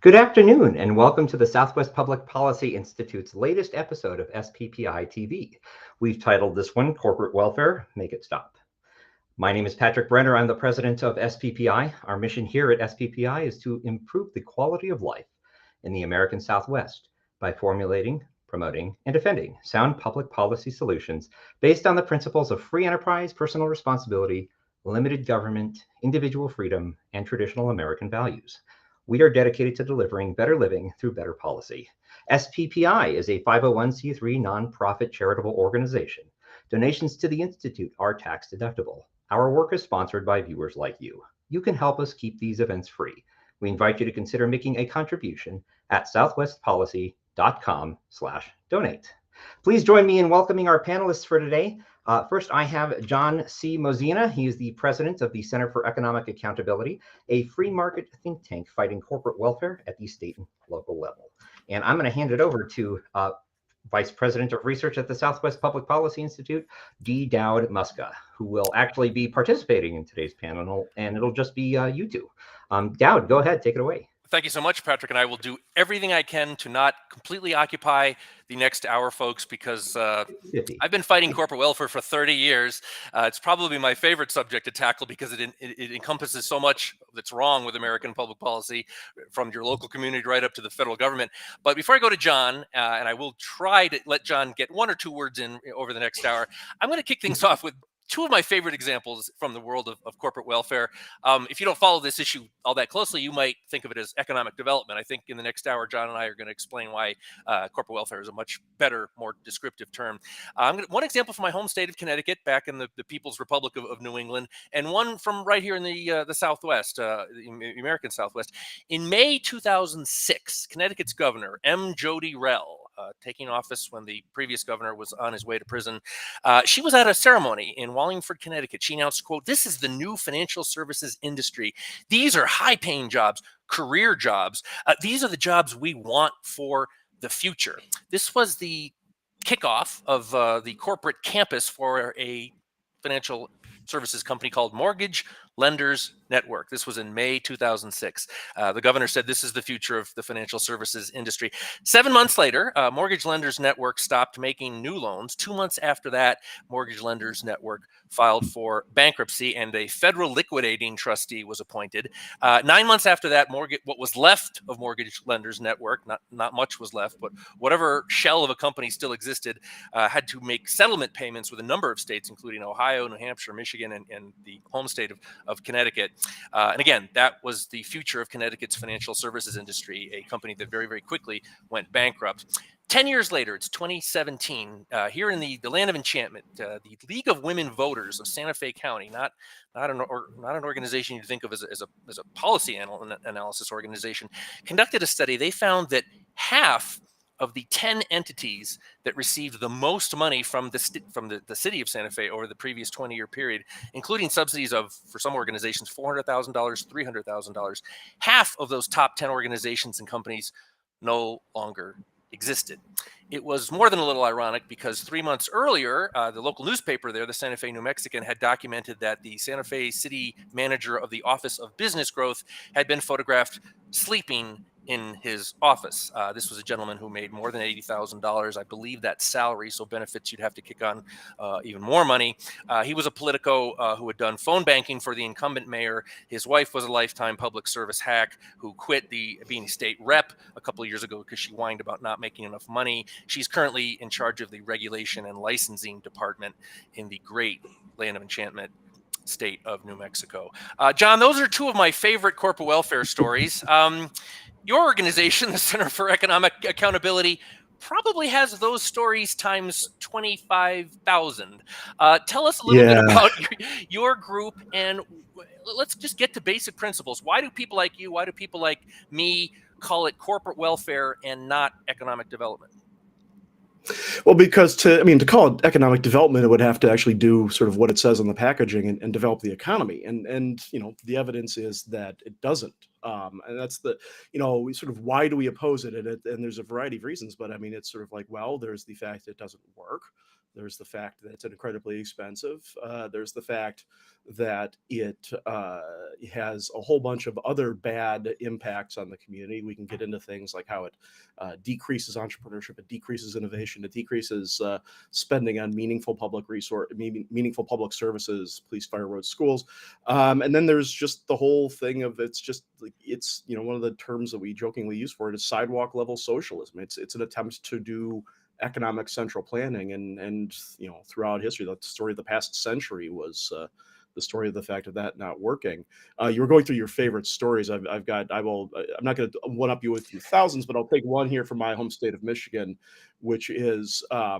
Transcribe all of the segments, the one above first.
Good afternoon, and welcome to the Southwest Public Policy Institute's latest episode of SPPI-TV. We've titled this one, Corporate Welfare, Make It Stop. My name is Patrick Brenner. I'm the president of SPPI. Our mission here at SPPI is to improve the quality of life in the American Southwest by formulating, promoting, and defending sound public policy solutions based on the principles of free enterprise, personal responsibility, limited government, individual freedom, and traditional American values. We are dedicated to delivering better living through better policy. SPPI is a 501c3 nonprofit charitable organization. Donations to the Institute are tax deductible. Our work is sponsored by viewers like you. You can help us keep these events free. We invite you to consider making a contribution at southwestpolicy.com/donate. Please join me in welcoming our panelists for today. First, I have John C. Mozena. He is the president of the Center for Economic Accountability, a free market think tank fighting corporate welfare at the state and local level. And I'm going to hand it over to Vice President of Research at the Southwest Public Policy Institute, Dowd Muska, who will actually be participating in today's panel, and it'll just be you two. Dowd, go ahead, take it away. Thank you so much, Patrick, and I will do everything I can to not completely occupy the next hour, folks, because I've been fighting corporate welfare for 30 years. It's probably my favorite subject to tackle because it encompasses so much that's wrong with American public policy, from your local community right up to the federal government. But before I go to John, and I will try to let John get one or two words in over the next hour, I'm going to kick things off with two of my favorite examples from the world of corporate welfare. If you don't follow this issue all that closely, you might think of it as economic development. I think in the next hour, John and I are going to explain why corporate welfare is a much better, more descriptive term. One example from my home state of Connecticut, back in the People's Republic of New England, and one from right here in the Southwest, the American Southwest. In May 2006, Connecticut's governor, M. Jody Rell, taking office when the previous governor was on his way to prison, she was at a ceremony in Wallingford, Connecticut. She announced, quote, "This is the new financial services industry. These are high-paying jobs, career jobs. These are the jobs we want for the future." This was the kickoff of the corporate campus for a financial services company called Mortgage Lenders Network. This was in May 2006. The governor said this is the future of the financial services industry. 7 months later, Mortgage Lenders Network stopped making new loans. 2 months after that, Mortgage Lenders Network filed for bankruptcy, and a federal liquidating trustee was appointed. 9 months after that, what was left of Mortgage Lenders Network, not much was left, but whatever shell of a company still existed, had to make settlement payments with a number of states, including Ohio, New Hampshire, Michigan, and the home state of Connecticut. And again, that was the future of Connecticut's financial services industry, a company that very, very quickly went bankrupt. 10 years later, it's 2017, here in the land of enchantment, the League of Women Voters of Santa Fe County, not an organization you'd think of as a policy analysis organization, conducted a study. They found that half of the 10 entities that received the most money from the city of Santa Fe over the previous 20-year period, including subsidies of, for some organizations, $400,000, $300,000, half of those top 10 organizations and companies no longer existed. It was more than a little ironic because 3 months earlier, the local newspaper there, the Santa Fe New Mexican, had documented that the Santa Fe city manager of the Office of Business Growth had been photographed sleeping in his office. This was a gentleman who made more than $80,000. I believe that's salary, so benefits you'd have to kick on even more money. He was a politico who had done phone banking for the incumbent mayor. His wife was a lifetime public service hack who quit being a state rep a couple of years ago because she whined about not making enough money. She's currently in charge of the regulation and licensing department in the great land of enchantment state of New Mexico. John, those are two of my favorite corporate welfare stories. Your organization, the Center for Economic Accountability, probably has those stories times 25,000. Tell us a little bit about your group, and let's just get to basic principles. Why do people like you, why do people like me call it corporate welfare and not economic development? Well, because to call it economic development, it would have to actually do sort of what it says on the packaging and develop the economy. And the evidence is that it doesn't. And that's sort of why do we oppose it? And there's a variety of reasons, but it's sort of like, well, there's the fact that it doesn't work. There's the fact that it's incredibly expensive. There's the fact that it has a whole bunch of other bad impacts on the community. We can get into things like how it decreases entrepreneurship, it decreases innovation, it decreases spending on meaningful public meaningful public services, police, fire, roads, schools. And then there's just the whole thing of it's one of the terms that we jokingly use for it is sidewalk level socialism. It's an attempt to do economic central planning, and throughout history, the story of the past century was the story of the fact of that not working. You were going through your favorite stories. I'm not going to one up you with thousands, but I'll take one here from my home state of Michigan, which is a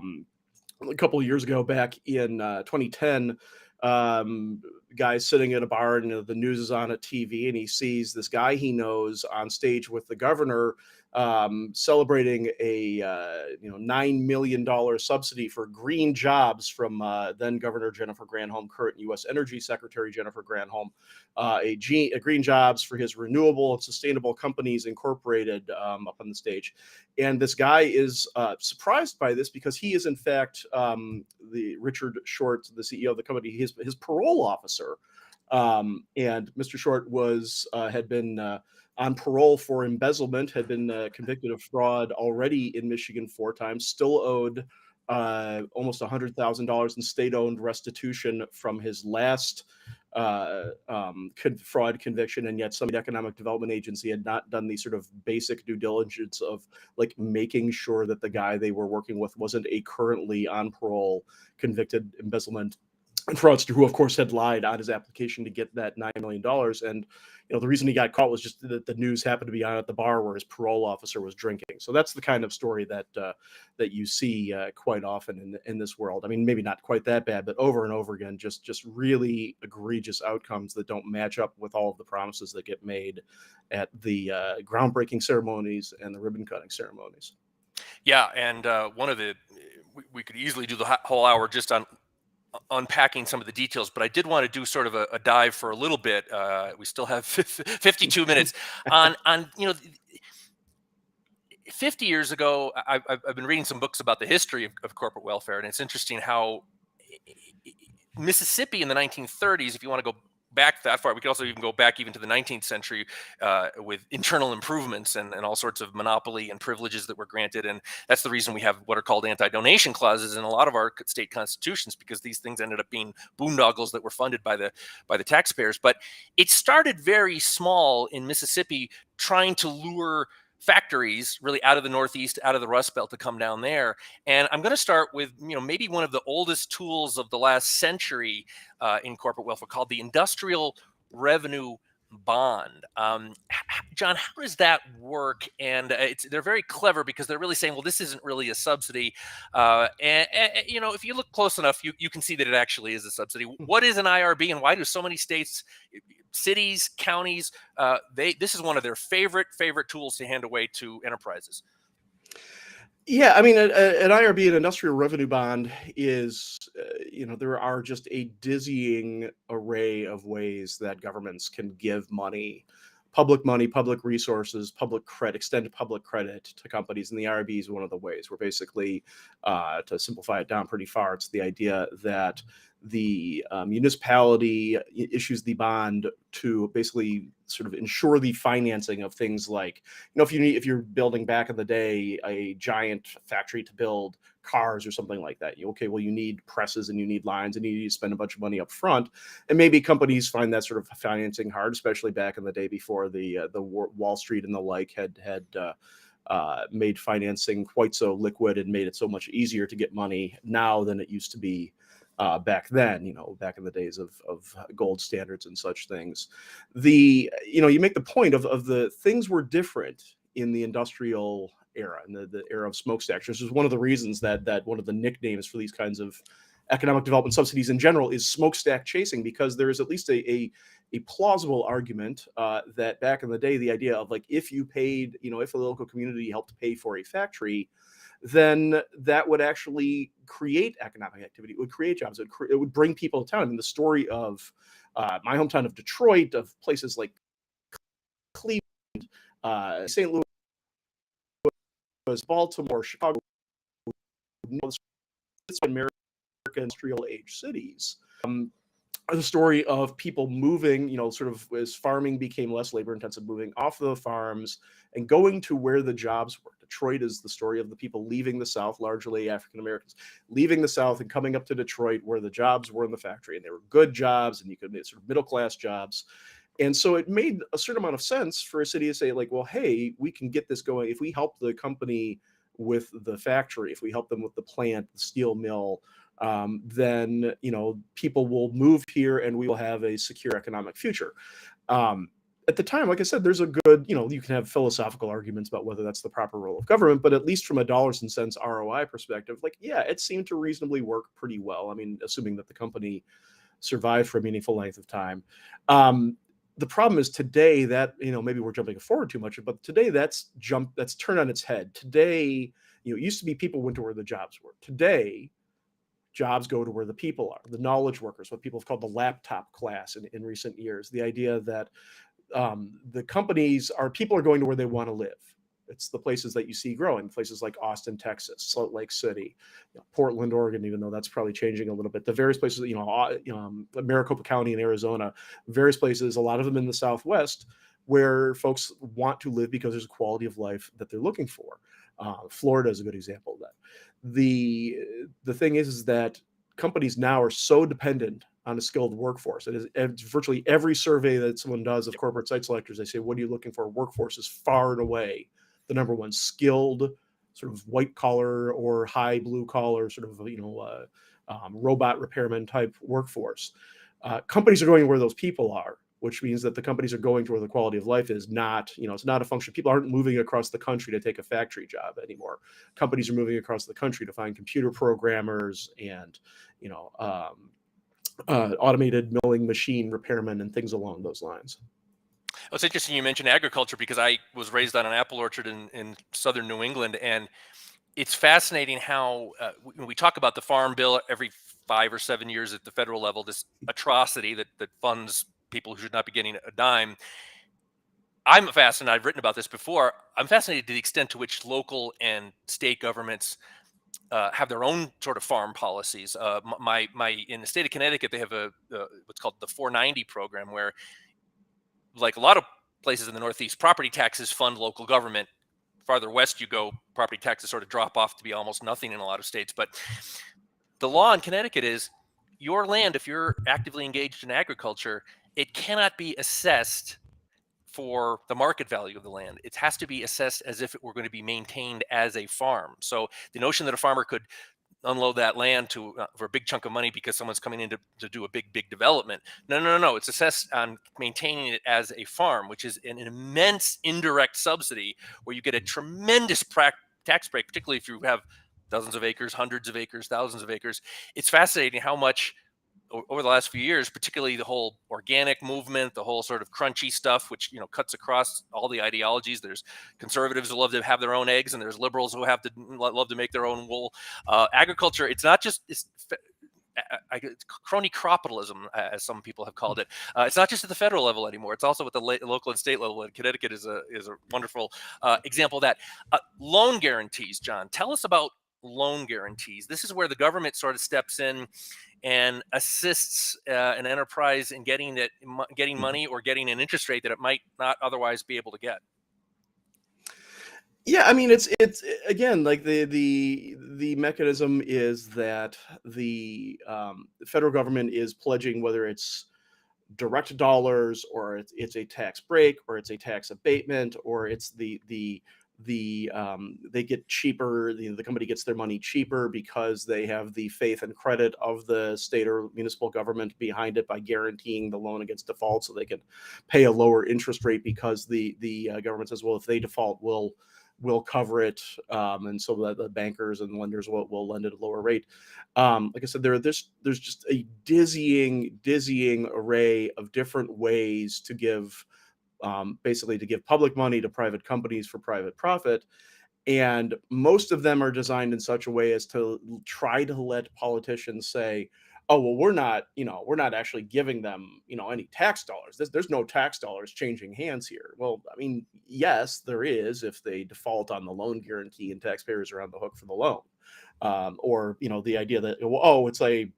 couple of years ago, back in 2010. Guys sitting in a bar, and the news is on at TV, and he sees this guy he knows on stage with the governor celebrating a $9 million subsidy for green jobs from then Governor Jennifer Granholm, current U.S. Energy Secretary Jennifer Granholm, a green jobs for his renewable and sustainable companies incorporated up on the stage. And this guy is surprised by this because he is in fact the Richard Short, the CEO of the company, his parole officer. And Mr. Short had been on parole for embezzlement, had been convicted of fraud already in Michigan 4 times, still owed almost $100,000 in state-owned restitution from his last fraud conviction, and yet some economic development agency had not done the sort of basic due diligence of like making sure that the guy they were working with wasn't a currently on parole convicted embezzlement and fraudster who, of course, had lied on his application to get that $9 million. And the reason he got caught was just that the news happened to be on at the bar where his parole officer was drinking. So that's the kind of story that you see quite often in this world. I mean, maybe not quite that bad, but over and over again, just really egregious outcomes that don't match up with all of the promises that get made at the groundbreaking ceremonies and the ribbon cutting ceremonies. Yeah, and we could easily do the whole hour just on unpacking some of the details, but I did want to do sort of a dive for a little bit. We still have 52 minutes on 50 years ago. I've been reading some books about the history of corporate welfare, and it's interesting how Mississippi in the 1930s, if you want to go back that far, we could also even go back even to the 19th century with internal improvements and all sorts of monopoly and privileges that were granted. And that's the reason we have what are called anti-donation clauses in a lot of our state constitutions, because these things ended up being boondoggles that were funded by the taxpayers. But it started very small in Mississippi, trying to lure factories really out of the Northeast, out of the Rust Belt, to come down there. And I'm going to start with maybe one of the oldest tools of the last century in corporate welfare, called the Industrial Revenue Bond. John, how does that work? And they're very clever because they're really saying, well, this isn't really a subsidy. And if you look close enough, you can see that it actually is a subsidy. What is an IRB, and why do so many states, cities, counties, this is one of their favorite tools to hand away to enterprises? Yeah, I mean, an IRB, an industrial revenue bond, is, there are just a dizzying array of ways that governments can give money, public resources, public credit, extended public credit to companies. And the IRB is one of the ways where basically, to simplify it down pretty far, it's the idea that the municipality issues the bond to basically sort of ensure the financing of things like, if you're building back in the day a giant factory to build cars or something like that, you need presses and you need lines and you need to spend a bunch of money up front. And maybe companies find that sort of financing hard, especially back in the day before the Wall Street and the like had made financing quite so liquid and made it so much easier to get money now than it used to be back then, back in the days of gold standards and such things. You make the point of the things were different in the industrial era, and the era of smokestacks. This is one of the reasons that one of the nicknames for these kinds of economic development subsidies in general is smokestack chasing, because there is at least a plausible argument that back in the day, the idea of like, if you paid, if a local community helped pay for a factory, then that would actually create economic activity. It would create jobs. It would bring people to town. I mean, the story of my hometown of Detroit, of places like Cleveland, St. Louis, Baltimore, Chicago, American industrial age cities. The story of people moving, sort of as farming became less labor intensive, moving off the farms and going to where the jobs were. Detroit is the story of the people leaving the South, largely African Americans, leaving the South and coming up to Detroit where the jobs were in the factory, and they were good jobs, and you could make sort of middle class jobs. And so it made a certain amount of sense for a city to say, like, well, hey, we can get this going if we help the company with the factory, if we help them with the plant, the steel mill, then people will move here and we will have a secure economic future. At the time, like I said, there's a good, you can have philosophical arguments about whether that's the proper role of government, but at least from a dollars and cents ROI perspective, like, yeah, it seemed to reasonably work pretty well. I mean, assuming that the company survived for a meaningful length of time. The problem is today that, maybe we're jumping forward too much, but today that's turned on its head. Today, it used to be people went to where the jobs were. Today, jobs go to where the people are, the knowledge workers, what people have called the laptop class in recent years. The idea that people are going to where they want to live. It's the places that you see growing, places like Austin, Texas, Salt Lake City, Portland, Oregon, even though that's probably changing a little bit. The various places, Maricopa County in Arizona, various places, a lot of them in the Southwest, where folks want to live because there's a quality of life that they're looking for. Florida is a good example of that. The thing is that companies now are so dependent on a skilled workforce. It's virtually every survey that someone does of corporate site selectors, they say, what are you looking for? Workforce is far and away the number one. Skilled, sort of white collar or high blue collar, sort of, robot repairman type workforce. Companies are going where those people are, which means that the companies are going to where the quality of life is not, it's not a function. People aren't moving across the country to take a factory job anymore. Companies are moving across the country to find computer programmers and, automated milling machine repairmen and things along those lines. Well, it's interesting you mentioned agriculture because I was raised on an apple orchard in southern New England, and it's fascinating how when we talk about the Farm Bill every 5 or 7 years at the federal level, this atrocity that funds people who should not be getting a dime. I'm fascinated. I've written about this before. I'm fascinated to the extent to which local and state governments have their own sort of farm policies. In the state of Connecticut, they have what's called the 490 program, where, like a lot of places in the Northeast, property taxes fund local government. Farther west you go, property taxes sort of drop off to be almost nothing in a lot of states. But the law in Connecticut is your land, if you're actively engaged in agriculture, it cannot be assessed for the market value of the land. It has to be assessed as if it were going to be maintained as a farm. So the notion that a farmer could unload that land for a big chunk of money because someone's coming in to do a big development. No. It's assessed on maintaining it as a farm, which is an immense indirect subsidy where you get a tremendous tax break, particularly if you have dozens of acres, hundreds of acres, thousands of acres. It's fascinating how much over the last few years, particularly the whole organic movement, the whole sort of crunchy stuff, which cuts across all the ideologies. There's conservatives who love to have their own eggs, and there's liberals who love to make their own wool. Agriculture, it's not just crony capitalism, as some people have called it. It's not just at the federal level anymore. It's also at the local and state level. And Connecticut is a wonderful example of that. Loan guarantees, John. Tell us about loan guarantees. This is where the government sort of steps in and assists an enterprise in getting money or getting an interest rate that it might not otherwise be able to get. Yeah, I mean, it's again, like the mechanism is that the federal government is pledging, whether it's direct dollars or it's a tax break or it's a tax abatement or it's they get cheaper, the company gets their money cheaper because they have the faith and credit of the state or municipal government behind it by guaranteeing the loan against default, so they can pay a lower interest rate because the government says, well, if they default, we'll cover it, and so that the bankers and lenders will lend at a lower rate. Like I said, there's just a dizzying array of different ways to give basically to give public money to private companies for private profit. And most of them are designed in such a way as to try to let politicians say, oh, well, we're not actually giving them, any tax dollars. There's no tax dollars changing hands here. Well, I mean, yes, there is if they default on the loan guarantee and taxpayers are on the hook for the loan. or the idea that, oh, it's a,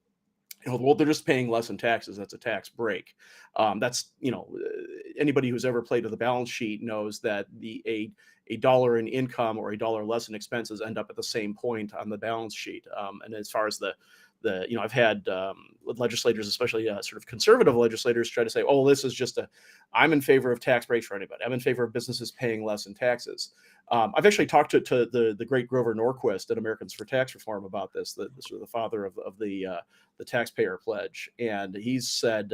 well, they're just paying less in taxes. That's a tax break. That's, anybody who's ever played with a balance sheet knows that a dollar in income or a dollar less in expenses end up at the same point on the balance sheet. And as far as I've had legislators, especially sort of conservative legislators, try to say, oh, this is just I'm in favor of tax breaks for anybody. I'm in favor of businesses paying less in taxes. I've actually talked to the great Grover Norquist at Americans for Tax Reform about this, the sort of the father of the taxpayer pledge, and he's said,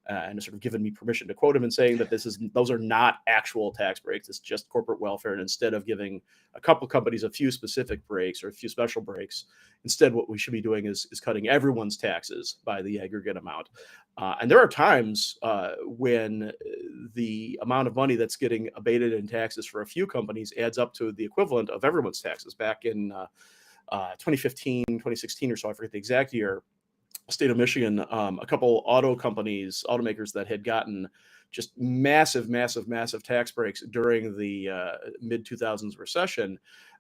and sort of given me permission to quote him in saying that those are not actual tax breaks. It's just corporate welfare, and instead of giving a couple companies a few specific breaks or a few special breaks, instead what we should be doing is cutting everyone's taxes by the aggregate amount. And there are times when the amount of money that's getting abated in taxes for a few companies adds up to the equivalent of everyone's taxes. Back in 2015, 2016 or so, I forget the exact year, state of Michigan, a couple automakers that had gotten just massive tax breaks during the mid 2000s recession.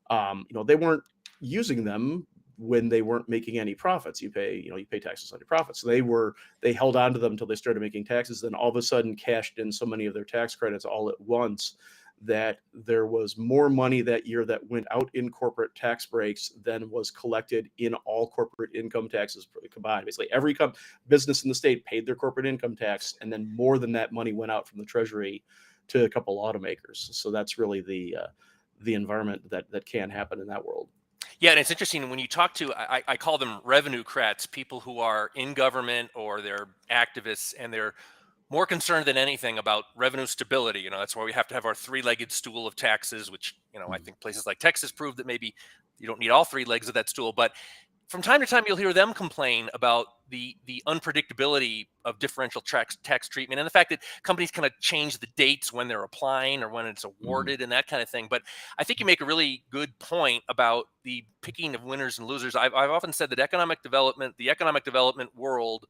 They weren't using them when they weren't making any profits. You pay taxes on your profits. So they held on to them until they started making taxes. Then all of a sudden cashed in so many of their tax credits all at once that there was more money that year that went out in corporate tax breaks than was collected in all corporate income taxes combined. Basically, every business in the state paid their corporate income tax, and then more than that money went out from the Treasury to a couple automakers. So that's really the environment that can happen in that world. Yeah, and it's interesting when you talk to, I call them revenue-crats, people who are in government or they're activists, and they're more concerned than anything about revenue stability. That's why we have to have our three-legged stool of taxes, which, I think places like Texas prove that maybe you don't need all three legs of that stool. But from time to time, you'll hear them complain about the unpredictability of differential tax treatment and the fact that companies kind of change the dates when they're applying or when it's awarded and that kind of thing. But I think you make a really good point about the picking of winners and losers. I've often said that the economic development world,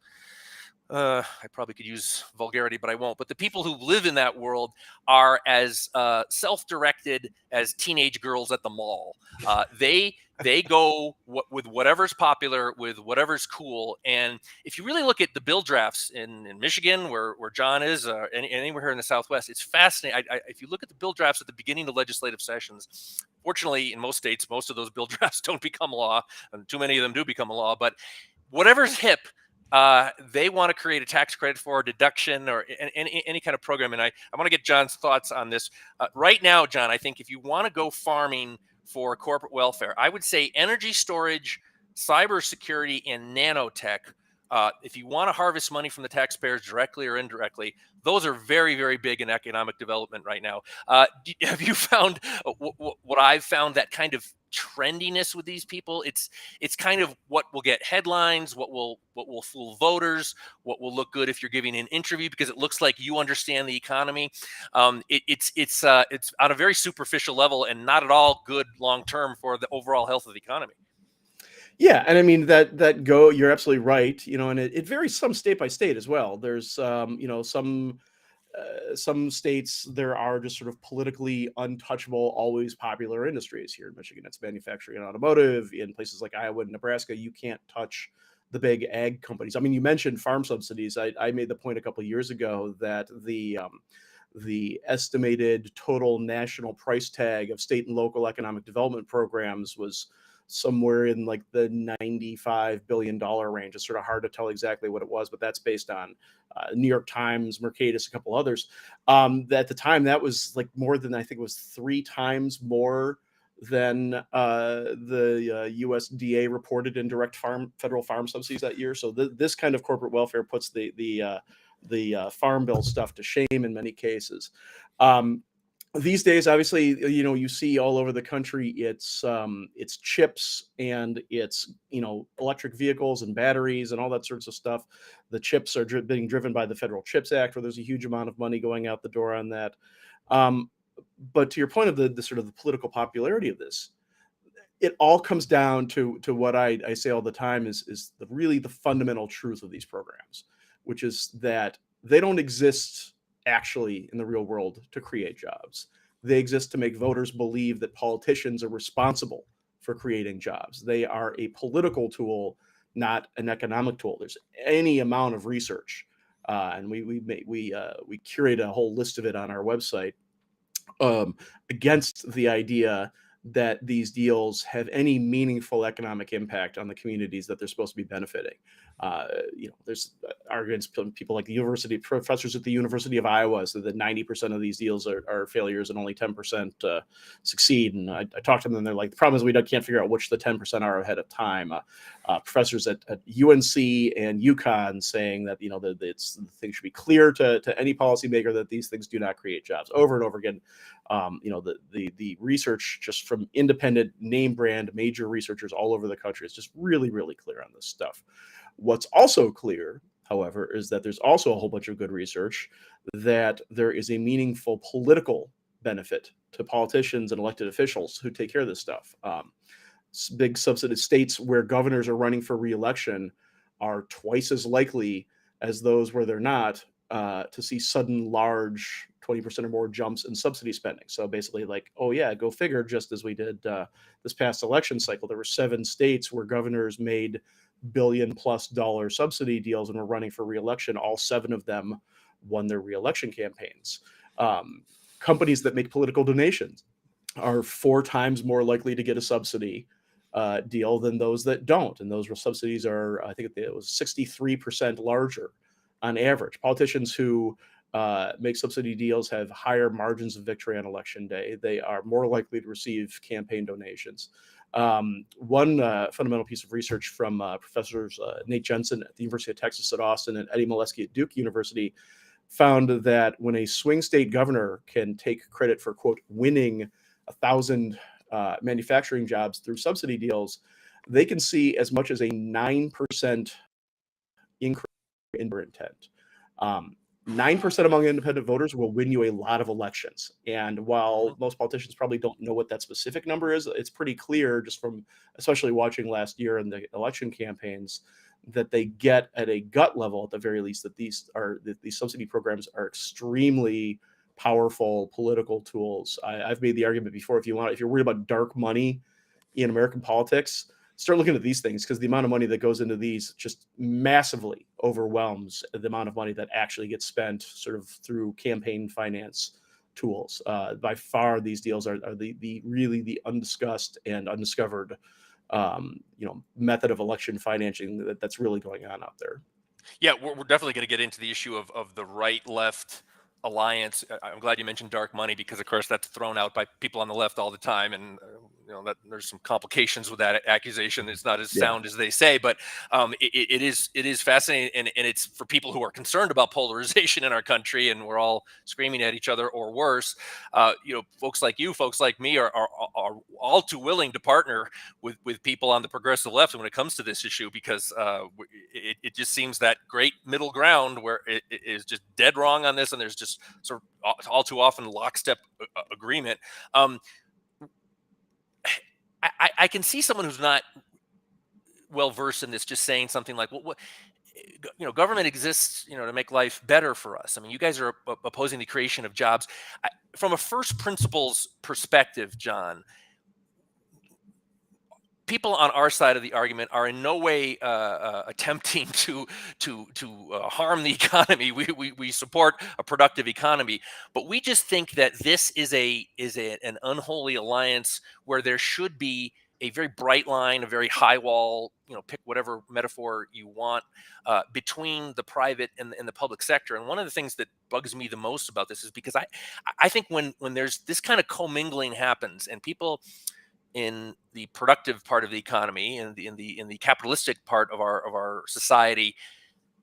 I probably could use vulgarity, but I won't. But the people who live in that world are as self-directed as teenage girls at the mall. They go with whatever's popular, with whatever's cool. And if you really look at the bill drafts in Michigan, where John is, anywhere here in the Southwest, it's fascinating. If you look at the bill drafts at the beginning of legislative sessions, fortunately, in most states, most of those bill drafts don't become law, and too many of them do become a law. But whatever's hip, they want to create a tax credit for a deduction or any kind of program. And I want to get John's thoughts on this. Right now, John, I think if you want to go farming for corporate welfare, I would say energy storage, cybersecurity, and nanotech. If you want to harvest money from the taxpayers directly or indirectly, those are very, very big in economic development right now. Have you found what I've found, that kind of trendiness with these people? It's kind of what will get headlines, what will fool voters, what will look good if you're giving an interview because it looks like you understand the economy. It's on a very superficial level and not at all good long term for the overall health of the economy. Yeah, and I mean you're absolutely right. And it varies some state by state as well. There's some states there are just sort of politically untouchable, always popular industries. Here in Michigan, it's manufacturing and automotive. In places like Iowa and Nebraska, you can't touch the big ag companies. I mean, you mentioned farm subsidies. I made the point a couple of years ago that the estimated total national price tag of state and local economic development programs was somewhere in like the $95 billion range. It's sort of hard to tell exactly what it was, but that's based on New York Times, Mercatus, a couple others. At the time, that was like more than, I think it was 3 times more than the USDA reported in direct federal farm subsidies that year. So this kind of corporate welfare puts the farm bill stuff to shame in many cases. These days, obviously, you see all over the country, it's chips and it's, electric vehicles and batteries and all that sorts of stuff. The chips are being driven by the Federal CHIPS Act, where there's a huge amount of money going out the door on that. But to your point of the sort of the political popularity of this, it all comes down to what I say all the time is really the fundamental truth of these programs, which is that they don't exist actually in the real world to create jobs. They exist to make voters believe that politicians are responsible for creating jobs. They are a political tool, not an economic tool. There's any amount of research, and we curate a whole list of it on our website, against the idea that these deals have any meaningful economic impact on the communities that they're supposed to be benefiting. There's arguments from people like the university professors at the University of Iowa, so that 90% of these deals are failures and only 10% succeed. And I talked to them, and they're like, the problem is we can't figure out which the 10% are ahead of time. Professors at UNC and UConn saying that the thing should be clear to any policymaker that these things do not create jobs. Over and over again, the research just from independent name brand major researchers all over the country is just really, really clear on this stuff. What's also clear, however, is that there's also a whole bunch of good research that there is a meaningful political benefit to politicians and elected officials who take care of this stuff. Big subsidy states where governors are running for re-election are twice as likely as those where they're not to see sudden large 20% or more jumps in subsidy spending. So basically, like, oh yeah, go figure, just as we did this past election cycle, there were 7 states where governors made $1 billion+ subsidy deals and were running for re-election. All 7 of them won their re-election campaigns. Companies that make political donations are 4 times more likely to get a subsidy deal than those that don't. And those subsidies are, I think it was 63% larger on average. Politicians who make subsidy deals have higher margins of victory on election day. They are more likely to receive campaign donations. One fundamental piece of research from professors Nate Jensen at the University of Texas at Austin and Eddie Molesky at Duke University found that when a swing state governor can take credit for, quote, winning 1,000 manufacturing jobs through subsidy deals, they can see as much as a 9% increase in their intent. 9% among independent voters will win you a lot of elections. And while most politicians probably don't know what that specific number is, it's pretty clear just from especially watching last year in the election campaigns that they get at a gut level, at the very least, that these subsidy programs are extremely powerful political tools. I've made the argument before, if you're worried about dark money in American politics, start looking at these things, because the amount of money that goes into these just massively overwhelms the amount of money that actually gets spent sort of through campaign finance tools. By far, these deals are the really the undiscussed and undiscovered method of election financing that's really going on out there. Yeah, we're definitely going to get into the issue of the right-left alliance. I'm glad you mentioned dark money, because of course that's thrown out by people on the left all the time, and that there's some complications with that accusation. It's not as sound as they say, but it is fascinating, and it's for people who are concerned about polarization in our country, and we're all screaming at each other or worse. Folks like you, folks like me are all too willing to partner with people on the progressive left when it comes to this issue, because it just seems that great middle ground where it is just dead wrong on this, and there's just sort of all too often lockstep agreement. I can see someone who's not well versed in this just saying something like, "Well, government exists, to make life better for us." I mean, you guys are opposing the creation of jobs. From a first principles perspective, John, people on our side of the argument are in no way attempting to harm the economy. We support a productive economy, but we just think that this is an unholy alliance where there should be a very bright line, a very high wall, pick whatever metaphor you want, between the private and the public sector. And one of the things that bugs me the most about this is because I think when there's this kind of commingling happens, and people in the productive part of the economy and in the capitalistic part of our society,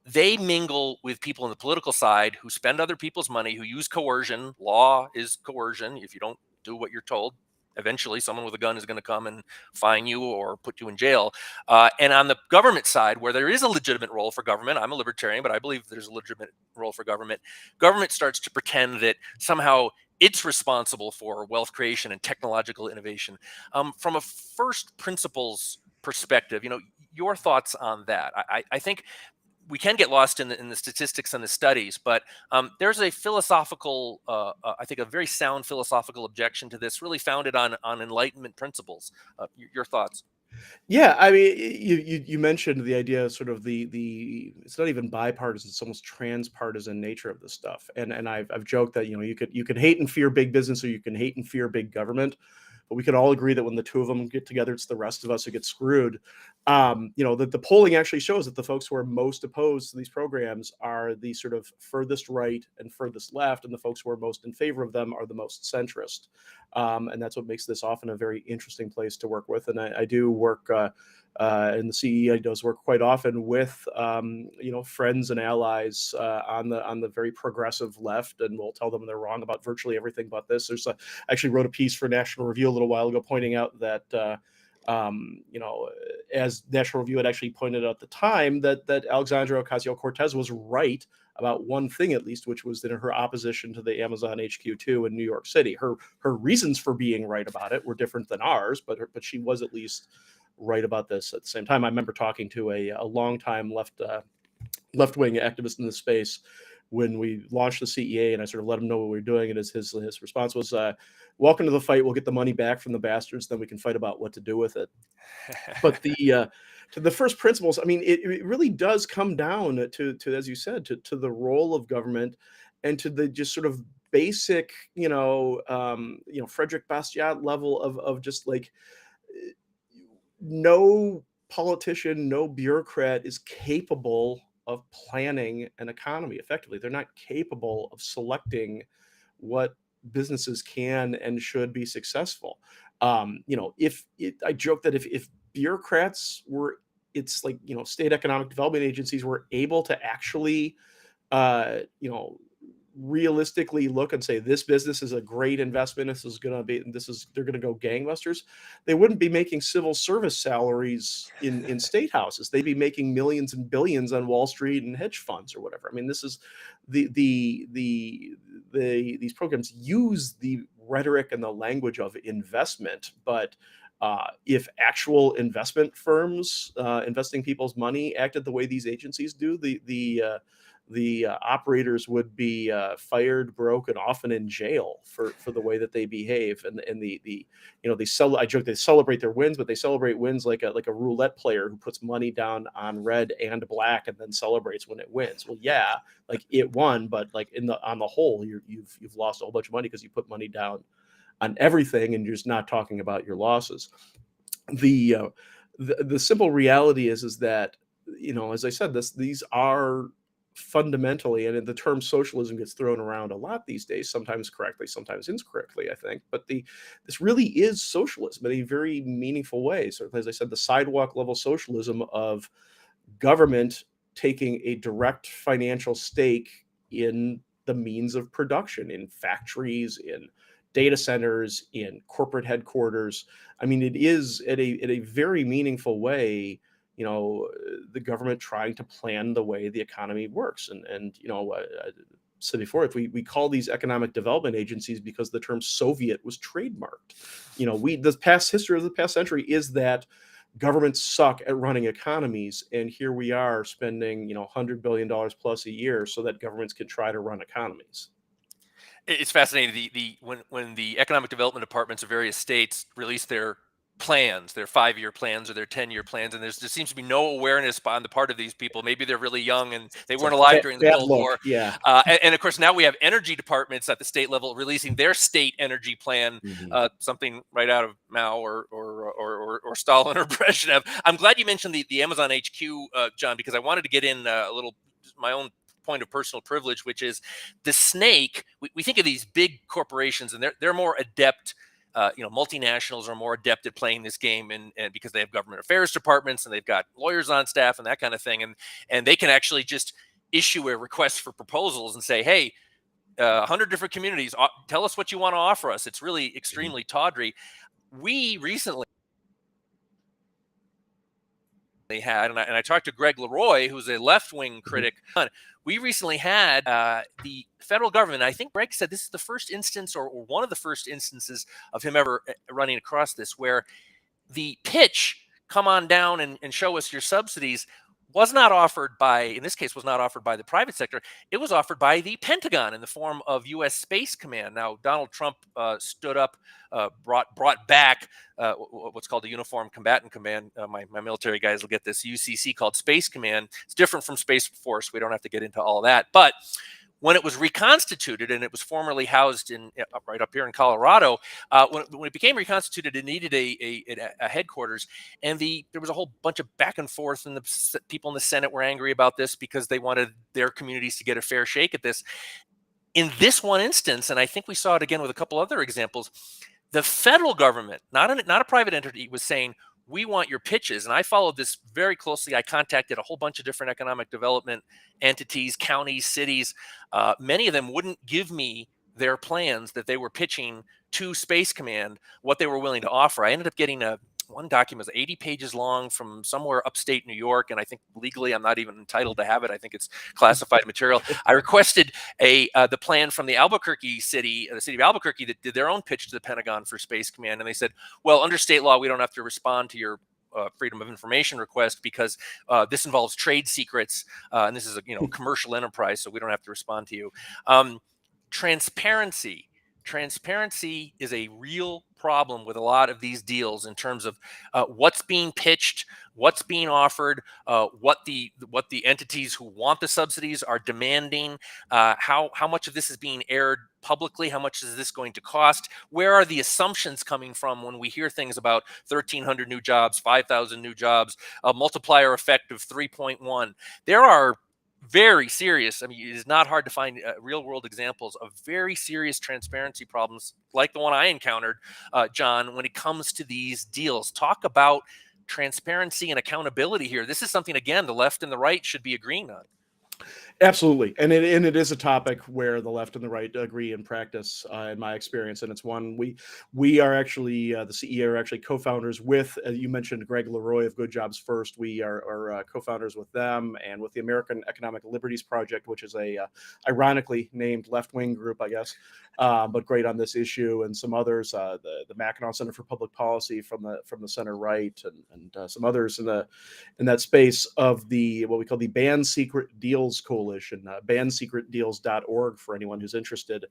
they mingle with people on the political side who spend other people's money, who use coercion. Law is coercion. If you don't do what you're told, eventually someone with a gun is going to come and fine you or put you in jail. And on the government side, where there is a legitimate role for government, I'm a libertarian, but I believe there's a legitimate role for government. Government starts to pretend that somehow it's responsible for wealth creation and technological innovation. From a first principles perspective, your thoughts on that? I think we can get lost in the statistics and the studies, but there's a philosophical, I think, a very sound philosophical objection to this, really founded on Enlightenment principles. Your thoughts? Yeah, I mean, you mentioned the idea of sort of the it's not even bipartisan, it's almost transpartisan nature of this stuff. And I've joked that, you could hate and fear big business, or you can hate and fear big government, but we could all agree that when the two of them get together, it's the rest of us who get screwed. That the polling actually shows that the folks who are most opposed to these programs are the sort of furthest right and furthest left, and the folks who are most in favor of them are the most centrist. And that's what makes this often a very interesting place to work with. And I do work, and the CEI does work quite often with, friends and allies on the very progressive left, and we'll tell them they're wrong about virtually everything but this. I actually wrote a piece for National Review a little while ago pointing out that, as National Review had actually pointed out at the time, that Alexandria Ocasio-Cortez was right about one thing, at least, which was in her opposition to the Amazon HQ2 in New York City. Her reasons for being right about it were different than ours, but she was at least right about this at the same time. I remember talking to a longtime left-wing activist in the space when we launched the CEA, and I sort of let him know what we were doing, and his response was, "Welcome to the fight. We'll get the money back from the bastards, then we can fight about what to do with it." But to the first principles, I mean, it really does come down to as you said, to the role of government, and to the just sort of basic, Frederick Bastiat level of just like, no politician, no bureaucrat is capable of planning an economy effectively. They're not capable of selecting what businesses can and should be successful. I joke that if bureaucrats were, it's like, state economic development agencies were able to actually, realistically look and say, this business is a great investment, they're going to go gangbusters, they wouldn't be making civil service salaries in state houses. They'd be making millions and billions on Wall Street and hedge funds or whatever. I mean, this is these programs use the rhetoric and the language of investment, but if actual investment firms investing people's money acted the way these agencies do, the operators would be fired, broke, and often in jail for the way that they behave. And I joke, they celebrate their wins, but they celebrate wins like a roulette player who puts money down on red and black and then celebrates when it wins. Well, yeah, like it won, but like on the whole, you've lost a whole bunch of money because you put money down on everything, and you're just not talking about your losses. The simple reality is that, as I said, these are fundamentally, and the term socialism gets thrown around a lot these days, sometimes correctly, sometimes incorrectly, I think, but this really is socialism in a very meaningful way. So as I said, the sidewalk level socialism of government taking a direct financial stake in the means of production, in factories, in data centers, in corporate headquarters. I mean, it is in a very meaningful way, the government trying to plan the way the economy works. And I said before, if we call these economic development agencies because the term Soviet was trademarked, the past history of the past century is that governments suck at running economies. And here we are spending, $100 billion plus a year so that governments can try to run economies. It's fascinating. When the economic development departments of various states release their plans, their 5-year plans or their 10-year plans, and there seems to be no awareness on the part of these people. Maybe they're really young and they weren't alive during the Cold War. Yeah. And of course, now we have energy departments at the state level releasing their state energy plan, something right out of Mao or Stalin or Brezhnev. I'm glad you mentioned the Amazon HQ, John, because I wanted to get in a little my own point of personal privilege, which is the snake. We think of these big corporations, and they're more adept. Multinationals are more adept at playing this game, and because they have government affairs departments and they've got lawyers on staff and that kind of thing, and they can actually just issue a request for proposals and say, hey, 100 different communities, tell us what you want to offer us. It's really extremely tawdry. We recently had, and I talked to Greg Leroy, who's a left-wing critic. We recently had the federal government, I think Greg said this is the first instance or one of the first instances of him ever running across this, where the pitch, come on down and show us your subsidies, was not offered by, in this case, was not offered by the private sector. It was offered by the Pentagon in the form of U.S. Space Command. Now, Donald Trump stood up, brought back what's called the Uniform Combatant Command. My military guys will get this UCC called Space Command. It's different from Space Force. We don't have to get into all that. But when it was reconstituted, and it was formerly housed in right up here in Colorado, when it became reconstituted, it needed a headquarters, and there was a whole bunch of back and forth, and the people in the Senate were angry about this because they wanted their communities to get a fair shake at this. In this one instance, and I think we saw it again with a couple other examples, the federal government, not a private entity, was saying, we want your pitches. And I followed this very closely. I contacted a whole bunch of different economic development entities, counties, cities. Many of them wouldn't give me their plans that they were pitching to Space Command, what they were willing to offer. I ended up getting one document was 80 pages long from somewhere upstate New York, and I think legally I'm not even entitled to have it. I think it's classified material. I requested the plan from the city of Albuquerque, that did their own pitch to the Pentagon for Space Command, and they said, well, under state law, we don't have to respond to your freedom of information request because this involves trade secrets, and this is a commercial enterprise, so we don't have to respond to you. Transparency is a real problem with a lot of these deals in terms of what's being pitched, what's being offered, what the entities who want the subsidies are demanding, how much of this is being aired publicly, how much is this going to cost, where are the assumptions coming from when we hear things about 1,300 new jobs, 5,000 new jobs, a multiplier effect of 3.1. There are very serious, it is not hard to find real world examples of very serious transparency problems like the one I encountered, John, when it comes to these deals. Talk about transparency and accountability here. This is something, again, the left and the right should be agreeing on. Absolutely, and it is a topic where the left and the right agree in practice, in my experience, and it's one we are actually the CEA are actually co-founders with. You mentioned Greg Leroy of Good Jobs First. We are co-founders with them and with the American Economic Liberties Project, which is a ironically named left-wing group, I guess, but great on this issue, and some others. The Mackinac Center for Public Policy from the center right, and some others in that space of the what we call the Ban Secret Deals Coalition, bansecretdeals.org for anyone who's interested.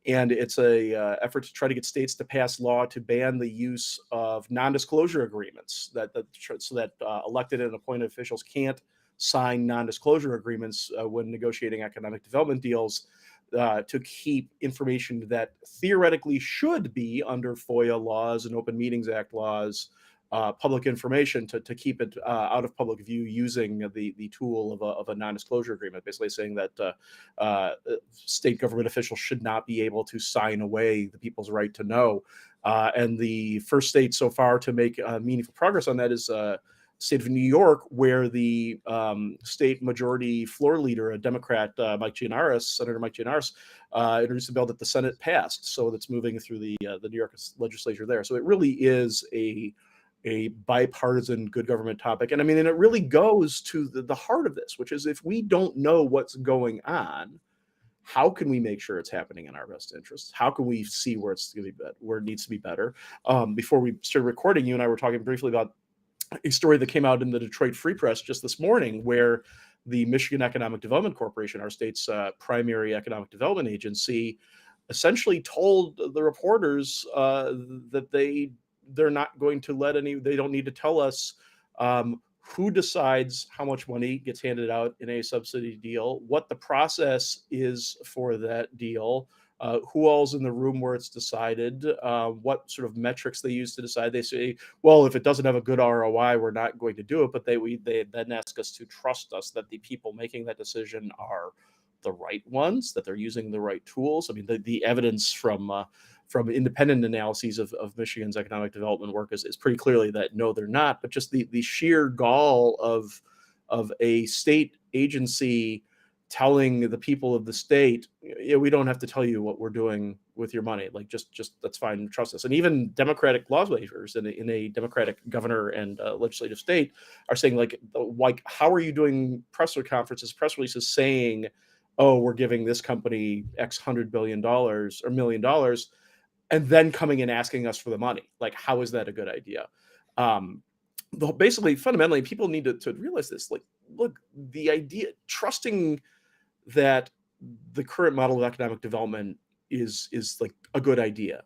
And it's a effort to try to get states to pass law to ban the use of non-disclosure agreements, so that elected and appointed officials can't sign non-disclosure agreements when negotiating economic development deals, to keep information that theoretically should be under FOIA laws and Open Meetings Act laws, public information, to keep it out of public view using the tool of a non-disclosure agreement, basically saying that state government officials should not be able to sign away the people's right to know. And the first state so far to make meaningful progress on that is state of New York, where the state majority floor leader, a Democrat, Senator Mike Gianaris, introduced a bill that the Senate passed. So that's moving through the New York legislature there. So it really is a bipartisan good government topic. And it really goes to the heart of this, which is, if we don't know what's going on, how can we make sure it's happening in our best interests? How can we see where it's going to be where it needs to be better? Before we started recording, you and I were talking briefly about a story that came out in the Detroit Free Press just this morning, where the Michigan Economic Development Corporation, our state's primary economic development agency, essentially told the reporters that they're not going to they don't need to tell us who decides how much money gets handed out in a subsidy deal, what the process is for that deal, who all's in the room where it's decided, what sort of metrics they use to decide. They say, well, if it doesn't have a good ROI, we're not going to do it. But they then ask us to trust us that the people making that decision are the right ones, that they're using the right tools. The evidence from independent analyses of Michigan's economic development work is pretty clearly that no, they're not. But just the sheer gall of a state agency telling the people of the state, yeah, we don't have to tell you what we're doing with your money. Like, just that's fine. Trust us. And even Democratic lawmakers in a Democratic governor and legislative state are saying, like, how are you doing press releases saying, oh, we're giving this company X $100 billion or $1 million, and then coming and asking us for the money? Like, how is that a good idea? basically, fundamentally, people need to realize this. Like, look, the idea, trusting that the current model of economic development is like a good idea,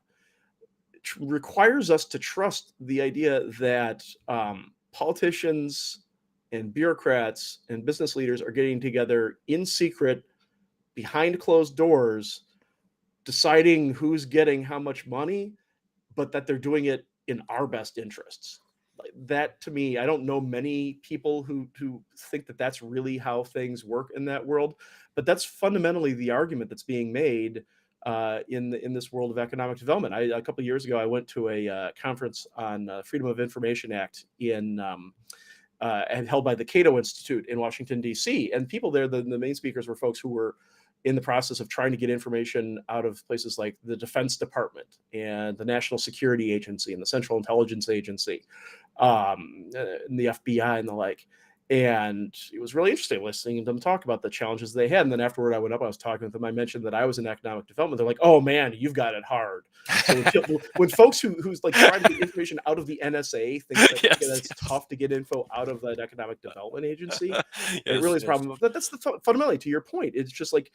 requires us to trust the idea that politicians and bureaucrats and business leaders are getting together in secret behind closed doors, deciding who's getting how much money, but that they're doing it in our best interests. Like that, to me, I don't know many people who think that that's really how things work in that world, but that's fundamentally the argument that's being made in this world of economic development. A couple of years ago, I went to a conference on Freedom of Information Act held by the Cato Institute in Washington, D.C. And people there, the main speakers were folks who were in the process of trying to get information out of places like the Defense Department and the National Security Agency and the Central Intelligence Agency, and the FBI and the like. And it was really interesting listening to them talk about the challenges they had. And then afterward, I went up, I was talking with them. I mentioned that I was in economic development. They're like, "Oh man, you've got it hard." So when folks who's like trying to get information out of the NSA think that it's tough to get info out of that economic development agency, it really is a problem. But that's fundamentally to your point. It's just like,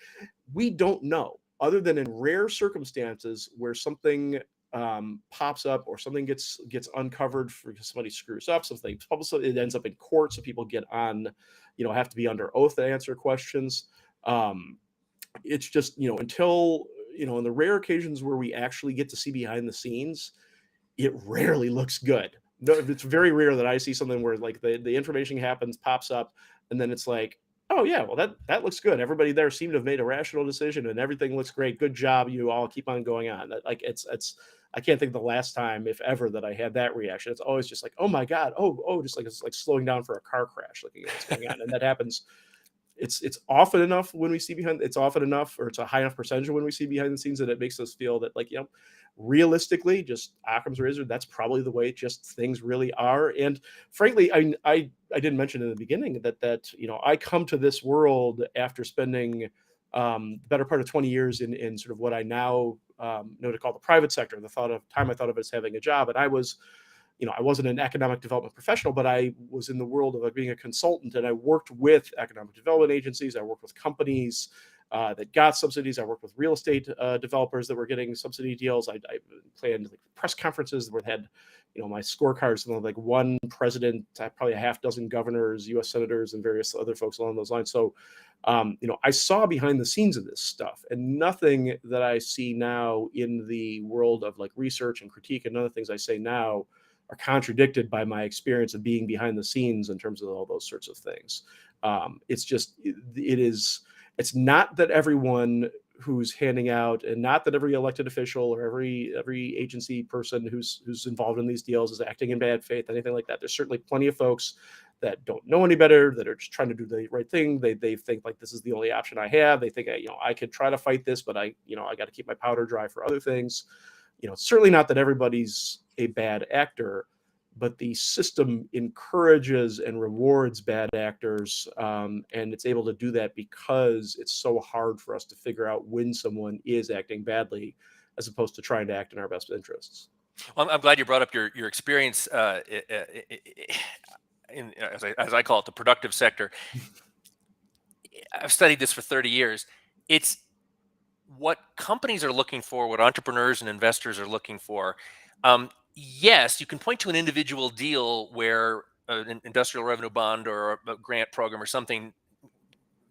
we don't know, other than in rare circumstances where something pops up or something gets uncovered for somebody screws up, something it ends up in court, so people get on, have to be under oath to answer questions. It's just, until, in the rare occasions where we actually get to see behind the scenes, it rarely looks good. No, it's very rare that I see something where like the information happens, pops up, and then it's like, oh yeah, well that looks good. Everybody there seemed to have made a rational decision and everything looks great. Good job. You all keep on going on. Like it's I can't think of the last time, if ever, that I had that reaction. It's always just like, oh my God, just like it's like slowing down for a car crash, looking at what's going on. And that happens. It's often enough when we see it's often enough, or it's a high enough percentage when we see behind the scenes that it makes us feel that, like, realistically, just Occam's razor, that's probably the way just things really are. And frankly, I didn't mention in the beginning that I come to this world after spending the better part of 20 years in sort of what I now know to call the private sector. I thought of it as having a job, and I wasn't an economic development professional, but I was in the world of being a consultant, and I worked with economic development agencies. I worked with companies that got subsidies. I worked with real estate developers that were getting subsidy deals. I planned like press conferences where I had, my scorecards, something like one president, probably a half dozen governors, U.S. senators, and various other folks along those lines. So, I saw behind the scenes of this stuff, and nothing that I see now in the world of like research and critique, and other things I say now are contradicted by my experience of being behind the scenes in terms of all those sorts of things. It's not that everyone who's handing out, and not that every elected official or every agency person who's involved in these deals is acting in bad faith, anything like that. There's certainly plenty of folks that don't know any better, that are just trying to do the right thing. They think like this is the only option I have. They think I could try to fight this, but I got to keep my powder dry for other things. Certainly not that everybody's a bad actor, but the system encourages and rewards bad actors, and it's able to do that because it's so hard for us to figure out when someone is acting badly, as opposed to trying to act in our best interests. Well, I'm glad you brought up your experience as I call it, the productive sector. I've studied this for 30 years. It's what companies are looking for, what entrepreneurs and investors are looking for. Yes, you can point to an individual deal where an industrial revenue bond or a grant program or something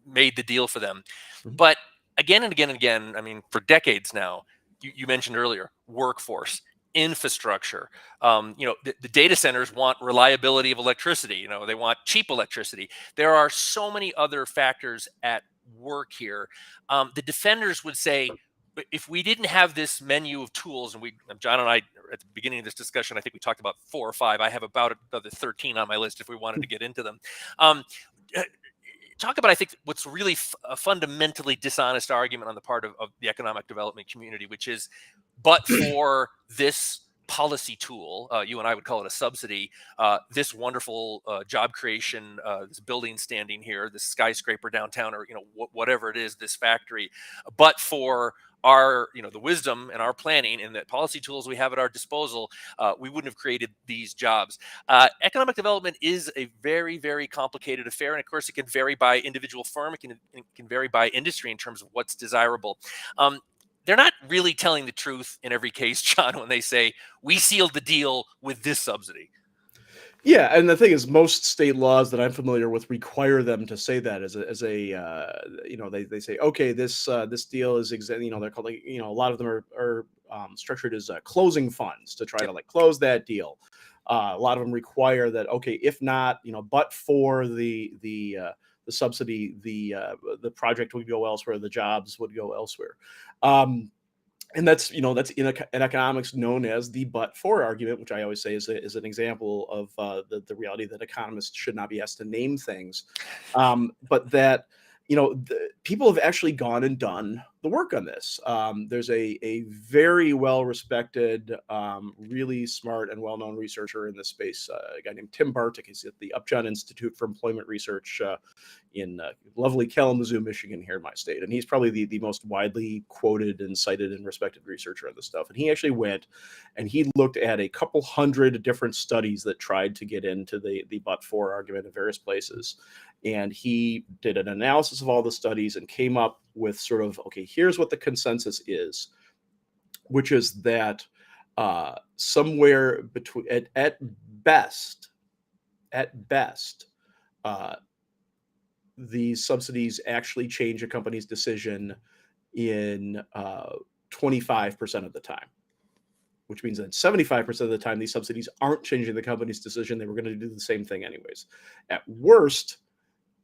made the deal for them. Mhm. But again and again and again, I mean, for decades now, you mentioned earlier, workforce, infrastructure. The data centers want reliability of electricity. They want cheap electricity. There are so many other factors at work here. The defenders would say, if we didn't have this menu of tools, and John and I, at the beginning of this discussion, I think we talked about 4 or 5. I have about another 13 on my list if we wanted to get into them. Talk about, I think, what's really a fundamentally dishonest argument on the part of the economic development community, which is, but for this policy tool, you and I would call it a subsidy, this wonderful job creation, this building standing here, this skyscraper downtown, or whatever it is, this factory, but for our, the wisdom and our planning and the policy tools we have at our disposal, we wouldn't have created these jobs. Economic development is a very, very complicated affair. And of course, it can vary by individual firm. It can vary by industry in terms of what's desirable. They're not really telling the truth in every case, John, when they say, we sealed the deal with this subsidy. Yeah, and the thing is, most state laws that I'm familiar with require them to say that they say, okay, this deal is they're called, a lot of them are structured as closing funds to try to close that deal. A lot of them require that, okay, if not, but for the subsidy, the project would go elsewhere, the jobs would go elsewhere. And that's in economics known as the but-for argument, which I always say is an example of the reality that economists should not be asked to name things, but that people have actually gone and done the work on this. There's a very well-respected, really smart and well-known researcher in this space, a guy named Tim Bartik. He's at the Upjohn Institute for Employment Research in lovely Kalamazoo, Michigan, here in my state. And he's probably the most widely quoted and cited and respected researcher on this stuff. And he actually went and he looked at a couple hundred different studies that tried to get into the but-for argument in various places. And he did an analysis of all the studies and came up with sort of, okay, here's what the consensus is, which is that somewhere between, at best, the subsidies actually change a company's decision in 25% of the time, which means that 75% of the time, these subsidies aren't changing the company's decision. They were going to do the same thing anyways. At worst,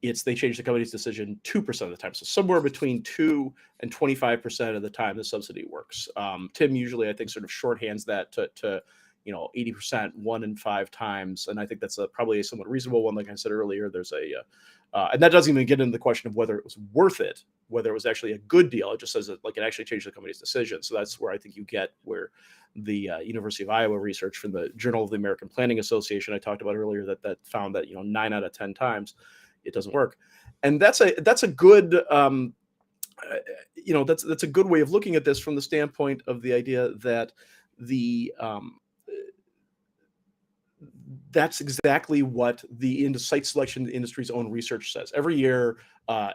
they change the company's decision 2% of the time. So somewhere between 2 and 25% of the time, the subsidy works. Tim usually, I think, sort of shorthands that to 80%, 1 in 5 times. And I think that's probably a somewhat reasonable one. Like I said earlier, there's and that doesn't even get into the question of whether it was worth it, whether it was actually a good deal. It just says that it actually changed the company's decision. So that's where I think you get where the University of Iowa research from the Journal of the American Planning Association I talked about earlier that found that 9 out of 10 times it doesn't work. And that's a good that's a good way of looking at this from the standpoint of the idea that that's exactly what the site selection industry's own research says. Every year,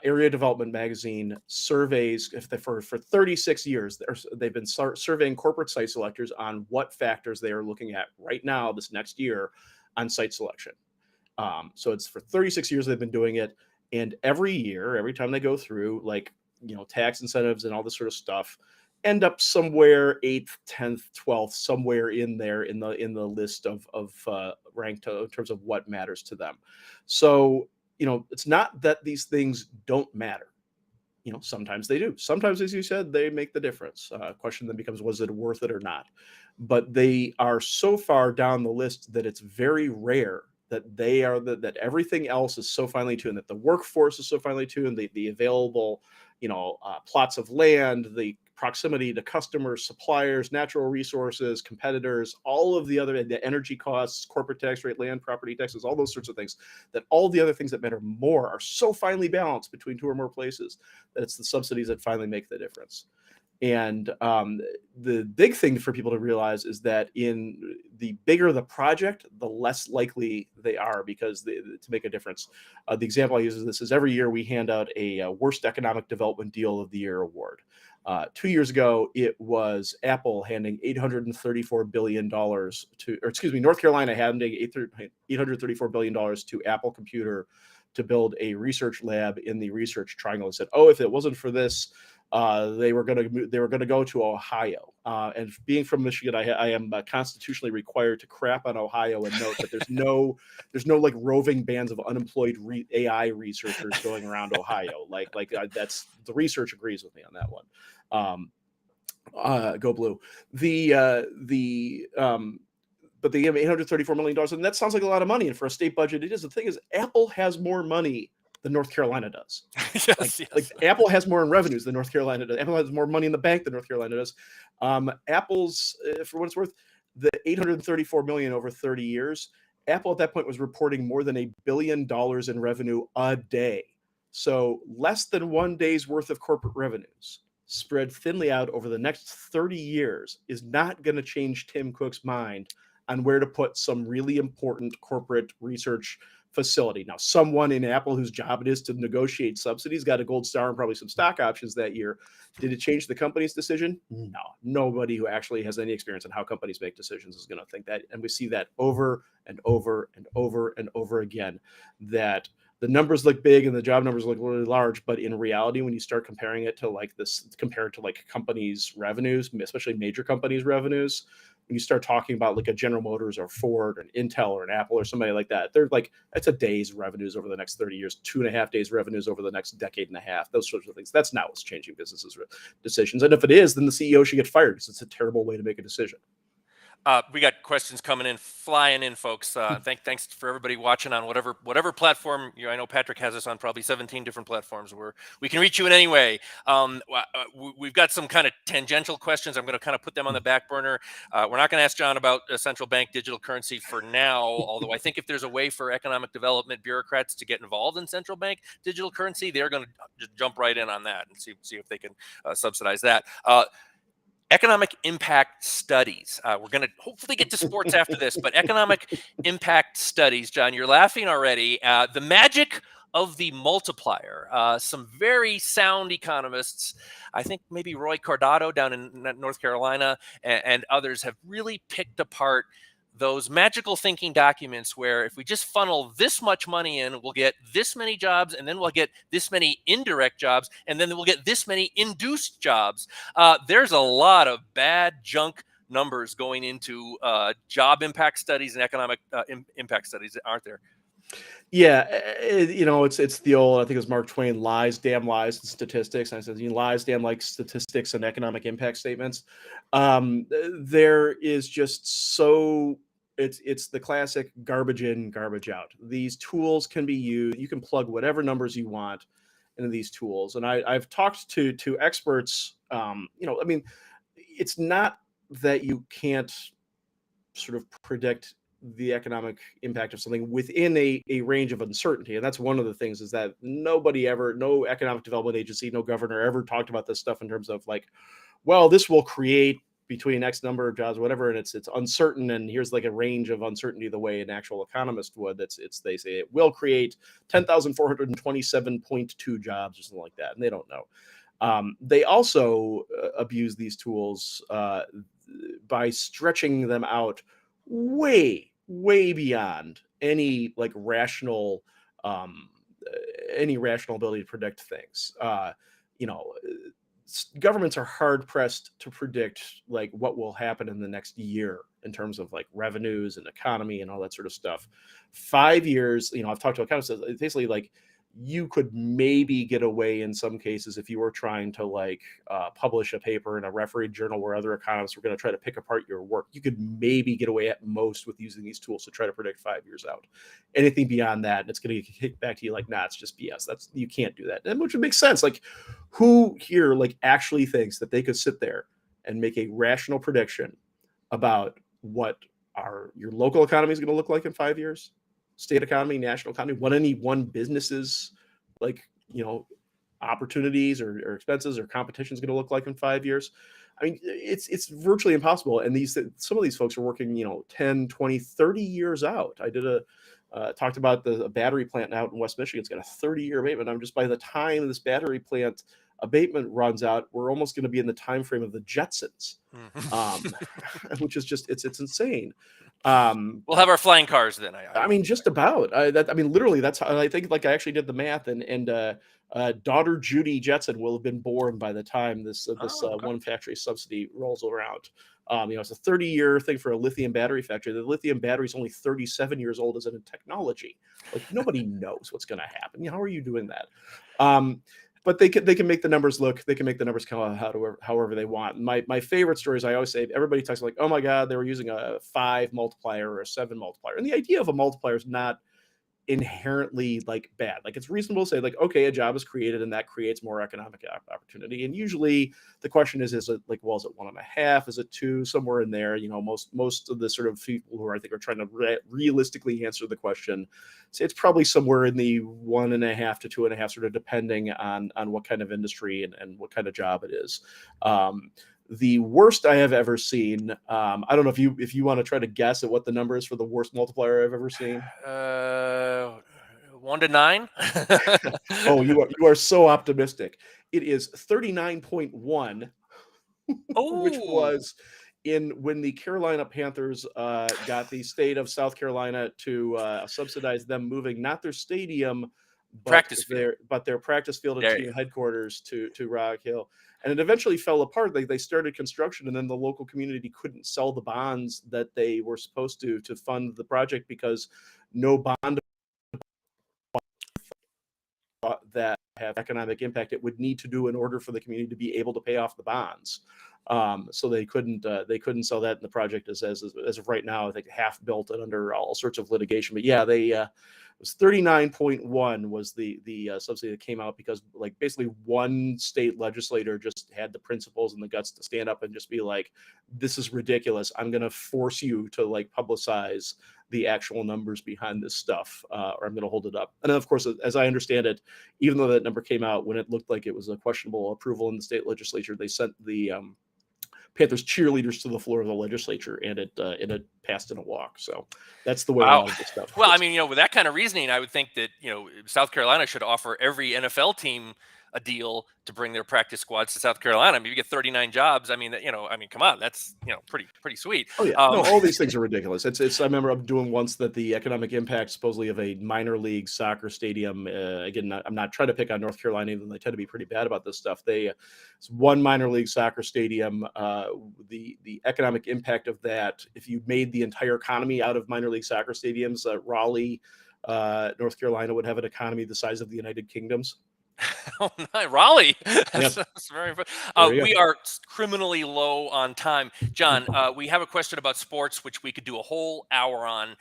Area Development Magazine surveys, for 36 years, they've been surveying corporate site selectors on what factors they are looking at right now, this next year, on site selection. So it's for 36 years they've been doing it. And every year, every time they go through, tax incentives and all this sort of stuff, end up somewhere 8th, 10th, 12th, somewhere in there in the list of ranked in terms of what matters to them. So, it's not that these things don't matter. Sometimes they do. Sometimes, as you said, they make the difference. Question then becomes, was it worth it or not? But they are so far down the list that it's very rare that they are that everything else is so finely tuned, that the workforce is so finely tuned, the available, plots of land, the proximity to customers, suppliers, natural resources, competitors, all of the energy costs, corporate tax rate, land, property taxes, all those sorts of things, that all the other things that matter more are so finely balanced between 2 or more places that it's the subsidies that finally make the difference. And the big thing for people to realize is that in the bigger the project, the less likely they are to make a difference. The example I use is this: every year we hand out a Worst Economic Development Deal of the Year award. 2 years ago, it was Apple handing $834 billion North Carolina handing $834 billion to Apple Computer to build a research lab in the Research Triangle. And said, if it wasn't for this, they were going to go to Ohio. And being from Michigan, I am constitutionally required to crap on Ohio and note that there's no roving bands of unemployed AI researchers going around Ohio. That's the research agrees with me on that one. Go Blue. But they give $834 million, and that sounds like a lot of money. And for a state budget, it is. The thing is, Apple has more money than North Carolina does. Yes. Apple has more in revenues than North Carolina does. Apple has more money in the bank than North Carolina does. Apple's, for what it's worth, the $834 million over 30 years, Apple at that point was reporting more than $1 billion in revenue a day. So less than 1 day's worth of corporate revenues. spread thinly out over the next 30 years is not going to change Tim Cook's mind on where to put some really important corporate research facility. Now, someone in Apple whose job it is to negotiate subsidies got a gold star and probably some stock options that year. Did it change the company's decision? No. Nobody who actually has any experience in how companies make decisions is going to think that. And we see that over and over and over and over again, that the numbers look big and the job numbers look really large, but in reality, when you start comparing it to like this, compared to like companies' revenues, especially major companies' revenues, when you start talking about like a General Motors or Ford or an Intel or an Apple or somebody like that, they're like, that's a day's revenues over the next 30 years, 2.5 days revenues over the next decade and a half, those sorts of things. That's not what's changing businesses' decisions. And if it is, then the CEO should get fired because it's a terrible way to make a decision. We got questions coming in, flying in, folks. Thanks for everybody watching on whatever platform. I know Patrick has us on probably 17 different platforms where we can reach you in any way. We've got some kind of tangential questions. I'm going to kind of put them on the back burner. We're not going to ask John about central bank digital currency for now, although I think if there's a way for economic development bureaucrats to get involved in central bank digital currency, they're going to just jump right in on that and see if they can subsidize that. Economic impact studies. We're going to hopefully get to sports after this, but economic impact studies, John, you're laughing already. The magic of the multiplier. Some very sound economists, I think maybe Roy Cordato down in North Carolina and others have really picked apart those magical thinking documents where if we just funnel this much money in, we'll get this many jobs, and then we'll get this many indirect jobs, and then we'll get this many induced jobs. There's a lot of bad junk numbers going into job impact studies and economic impact studies, aren't there? Yeah, it's the old, I think it was Mark Twain, lies, damn lies, and statistics. And I said, lies, damn like statistics and economic impact statements. There is just it's the classic garbage in, garbage out. These tools can be used. You can plug whatever numbers you want into these tools. And I've talked to experts. It's not that you can't sort of predict the economic impact of something within a range of uncertainty. And that's one of the things, is that no economic development agency, no governor ever talked about this stuff in terms of like, well, this will create between X number of jobs, whatever, and it's uncertain, and here's like a range of uncertainty the way an actual economist would. They say it will create 10,427.2 jobs or something like that, and they don't know. They also abuse these tools by stretching them out way beyond any like rational ability to predict things. Governments are hard pressed to predict like what will happen in the next year in terms of like revenues and economy and all that sort of stuff. 5 years, I've talked to economists, it's basically like you could maybe get away in some cases if you were trying to like publish a paper in a refereed journal where other economists were going to try to pick apart your work. You could maybe get away at most with using these tools to try to predict 5 years out. Anything beyond that, and it's going to get kicked back to you like, nah, it's just BS. You can't do that. And which would make sense. Like, who here like actually thinks that they could sit there and make a rational prediction about what your local economy is going to look like in 5 years? State economy, national economy, what any one business's like, opportunities or expenses or competition is going to look like in 5 years. I mean, it's virtually impossible. And some of these folks are working, 10, 20, 30 years out. I did talked about the battery plant out in West Michigan. It's got a 30-year abatement. I'm just, by the time this battery plant abatement runs out, we're almost going to be in the time frame of the Jetsons, which is just, it's insane. We'll have our flying cars then. Just about. Literally, that's how I think. Like, I actually did the math, and daughter Judy Jetson will have been born by the time this one factory subsidy rolls around. It's a 30-year thing for a lithium battery factory. The lithium battery is only 37 years old as a technology. Like, nobody knows what's going to happen. How are you doing that? But they can make the numbers look. They can make the numbers come out however they want. My favorite stories, I always say, everybody talks like, oh my God, they were using a 5 multiplier or a 7 multiplier. And the idea of a multiplier is not inherently like bad. Like it's reasonable to say like, okay, a job is created and that creates more economic opportunity. And usually the question is it like, well, is it 1.5? Is it 2? Somewhere in there, you know, most of the sort of people who I think are trying to realistically answer the question, say it's probably somewhere in the 1.5 to 2.5, sort of depending on what kind of industry and what kind of job it is. The worst I have ever seen, I don't know if you want to try to guess at what the number is for the worst multiplier I've ever seen. 1 to 9. Oh, you are so optimistic. It is 39.1, which Oh, was when the Carolina Panthers got the state of South Carolina to subsidize them moving not their stadium, practice field. their practice field and There team headquarters to Rock Hill. And it eventually fell apart. They started construction, and then the local community couldn't sell the bonds that they were supposed to fund the project because no bond that have economic impact it would need to do in order for the community to be able to pay off the bonds. So they couldn't sell that, and the project is as of right now, I think half built and under all sorts of litigation. But yeah, they it was 39.1 was the subsidy that came out because like basically one state legislator just had the principles and the guts to stand up and just be like, this is ridiculous. I'm going to force you to like publicize the actual numbers behind this stuff, or I'm going to hold it up. And then, of course, as I understand it, even though that number came out when it looked like it was a questionable approval in the state legislature, they sent the Panthers cheerleaders to the floor of the legislature, and it passed in a walk. So that's the way a lot of this stuff. Well, I mean, you know, with that kind of reasoning, I would think that, you know, South Carolina should offer every NFL team a deal to bring their practice squads to South Carolina. I mean, you get 39 jobs. I mean, come on, that's, you know, pretty sweet. Oh yeah, no, all these things are ridiculous. It's I remember I'm doing once that the economic impact supposedly of a minor league soccer stadium. Again, I'm not trying to pick on North Carolina, even though they tend to be pretty bad about this stuff. It's one minor league soccer stadium. The economic impact of that, if you made the entire economy out of minor league soccer stadiums, Raleigh, North Carolina would have an economy the size of the United Kingdoms. Oh, Raleigh. Yep. That's very fun. We are criminally low on time. John, we have a question about sports, which we could do a whole hour on.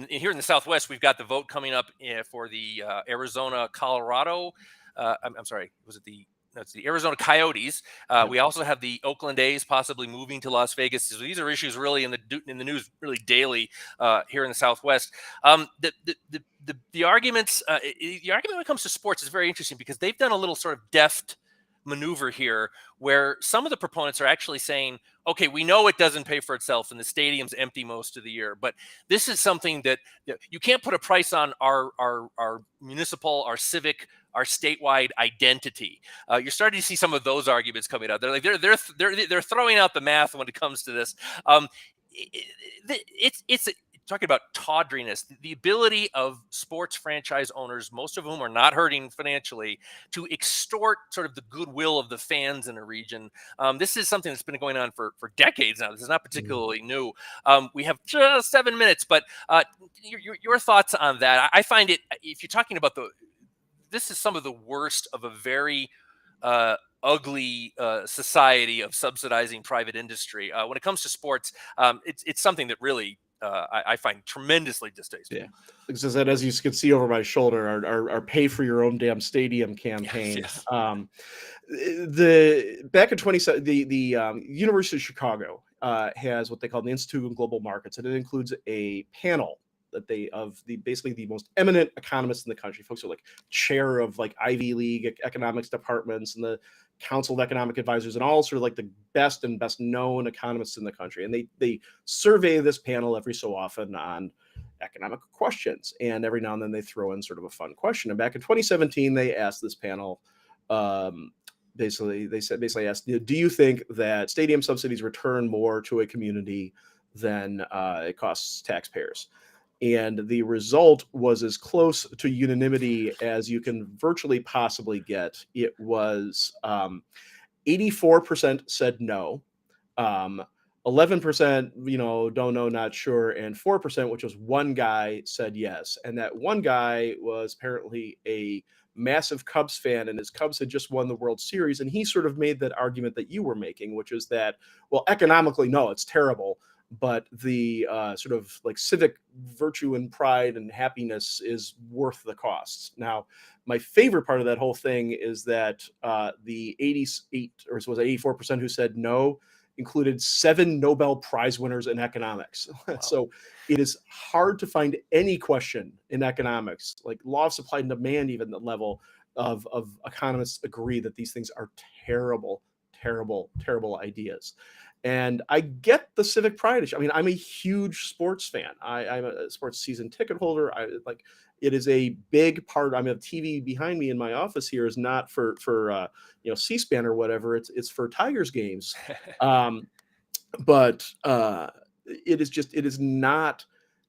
Here in the Southwest, we've got the vote coming up for the Arizona, Colorado. I'm sorry, that's the Arizona Coyotes. We also have the Oakland A's possibly moving to Las Vegas. So these are issues really in the news really daily here in the Southwest. The arguments, the argument when it comes to sports is very interesting because they've done a little sort of deft maneuver here where some of the proponents are actually saying, okay, we know it doesn't pay for itself and the stadium's empty most of the year, but this is something that you can't put a price on our municipal, our civic, our statewide identity. You're starting to see some of those arguments coming out. They're like they're throwing out the math when it comes to this. It's talking about tawdriness, the ability of sports franchise owners, most of whom are not hurting financially, to extort sort of the goodwill of the fans in a region. This is something that's been going on for decades now. This is not particularly new. We have just 7 minutes, but your thoughts on that? I find it, if you're talking about this is some of the worst of a very ugly society of subsidizing private industry. When it comes to sports, it's something that really I find tremendously distasteful. Yeah, because as you can see over my shoulder, our pay for your own damn stadium campaign. Yes. Back in 2017, the University of Chicago has what they call the Institute of Global Markets, and it includes a panel basically the most eminent economists in the country, folks who are like chair of like Ivy League economics departments and the Council of Economic Advisors and all sort of like the best and best known economists in the country. And they survey this panel every so often on economic questions. And every now and then they throw in sort of a fun question. And back in 2017, they asked this panel, basically asked, do you think that stadium subsidies return more to a community than it costs taxpayers? And the result was as close to unanimity as you can virtually possibly get. It was 84% said no, 11%, don't know, not sure, and 4%, which was one guy, said yes. And that one guy was apparently a massive Cubs fan, and his Cubs had just won the World Series. And he sort of made that argument that you were making, which is that, well, economically, no, it's terrible. but the sort of like civic virtue and pride and happiness is worth the costs. Now, my favorite part of that whole thing is that the 88 or was it 84% who said no included 7 Nobel Prize winners in economics. Wow. So it is hard to find any question in economics, like law of supply and demand, even the level of economists agree that these things are terrible, terrible, terrible ideas. And I get the civic pride issue. I mean, I'm a huge sports fan. I'm a sports season ticket holder. I like it is a big part. I mean, the TV behind me in my office here is not for C-SPAN or whatever. It's for Tigers games. But it is not